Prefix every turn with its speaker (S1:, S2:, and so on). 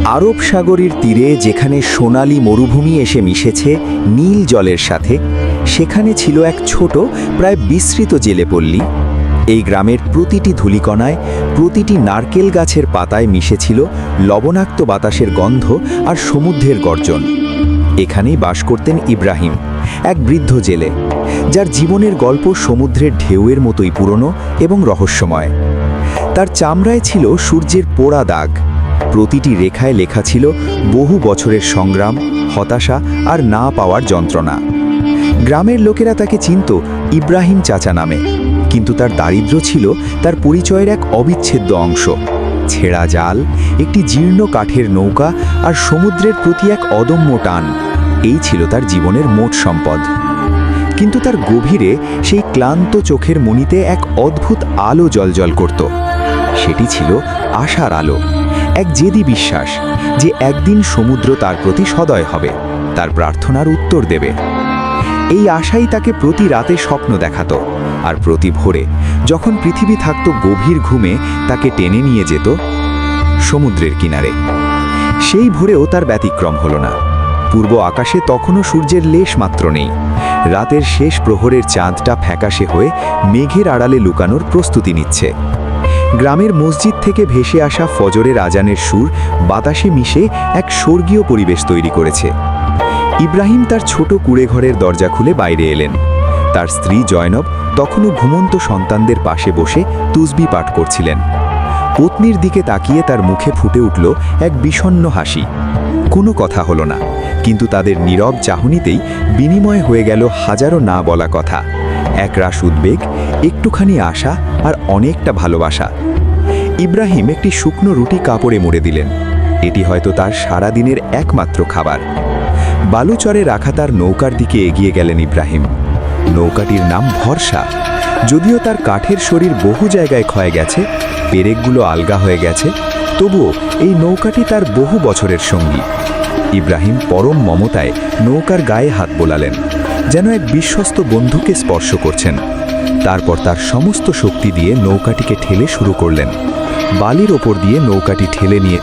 S1: আরব সাগরের তীরে যেখানে সোনালি মরুভূমি এসে মিশেছে নীল জলের সাথে, সেখানে ছিল এক ছোট প্রায় বিস্মৃত জেলেপল্লী। এই গ্রামের প্রতিটি ধূলিকণায়, প্রতিটি নারকেল গাছের পাতায় মিশেছিল লবণাক্ত বাতাসের গন্ধ আর সমুদ্রের গর্জন। এখানেই বাস করতেন ইব্রাহিম, এক বৃদ্ধ জেলে, যার জীবনের গল্প সমুদ্রের ঢেউয়ের মতোই পুরনো এবং রহস্যময়। তার চামড়ায় ছিল সূর্যের পোড়া দাগ, প্রতিটি রেখায় লেখা ছিল বহু বছরের সংগ্রাম, হতাশা আর না পাওয়ার যন্ত্রণা। গ্রামের লোকেরা তাকে চিনত ইব্রাহিম চাচা নামে, কিন্তু তার দারিদ্র্য ছিল তার পরিচয়ের এক অবিচ্ছেদ্য অংশ। ছেঁড়া জাল, একটি জীর্ণ কাঠের নৌকা আর সমুদ্রের প্রতি এক অদম্য টান, এই ছিল তার জীবনের মোট সম্পদ। কিন্তু তার গভীরে সেই ক্লান্ত চোখের মণিতে এক অদ্ভুত আলো জ্বলজ্বল করত। সেটি ছিল আশার আলো, এক জেদি বিশ্বাস যে একদিন সমুদ্র তার প্রতি সদয় হবে, তার প্রার্থনার উত্তর দেবে। এই আশাই তাকে প্রতি রাতে স্বপ্ন দেখাতো, আর প্রতি ভোরে যখন পৃথিবী থাকত গভীর ঘুমে, তাকে টেনে নিয়ে যেত সমুদ্রের কিনারে। সেই ভোরেও তার ব্যতিক্রম হলো না। পূর্ব আকাশে তখনও সূর্যের লেশ মাত্র নেই। রাতের শেষ প্রহরের চাঁদটা ফ্যাকাশে হয়ে মেঘের আড়ালে লুকানোর প্রস্তুতি নিচ্ছে। গ্রামের মসজিদ থেকে ভেসে আসা ফজরের আজানের সুর বাতাসে মিশে এক স্বর্গীয় পরিবেশ তৈরি করেছে। ইব্রাহিম তার ছোট কুঁড়েঘরের দরজা খুলে বাইরে এলেন। তার স্ত্রী জয়নব তখনও ঘুমন্ত সন্তানদের পাশে বসে তুসবি পাঠ করছিলেন। পত্নীর দিকে তাকিয়ে তার মুখে ফুটে উঠল এক বিষণ্ণ হাসি। কোনো কথা হলো না, কিন্তু তাদের নীরব চাহনিতেই বিনিময় হয়ে গেল হাজারো না বলা কথা, একরাশ উদ্বেগ, একটুখানি আশা আর অনেকটা ভালোবাসা। ইব্রাহিম একটি শুকনো রুটি কাপড়ে মুড়ে দিলেন। এটি হয়তো তার সারা দিনের একমাত্র খাবার। বালুচরে রাখা তার নৌকার দিকে এগিয়ে গেলেন ইব্রাহিম। নৌকাটির নাম ভরসা। যদিও তার কাঠের শরীর বহু জায়গায় ক্ষয়ে গেছে, পেরেকগুলো আলগা হয়ে গেছে, তবুও এই নৌকাটি তার বহু বছরের সঙ্গী। ইব্রাহিম পরম মমতায় নৌকার গায়ে হাত বোলালেন, যেন এক বিশ্বস্ত বন্ধুকে স্পর্শ করছেন। তারপর তার সমস্ত শক্তি দিয়ে নৌকাটিকে ঠেলে শুরু করলেন। বালির ওপর দিয়ে নৌকাটি ঠেলে নিয়ে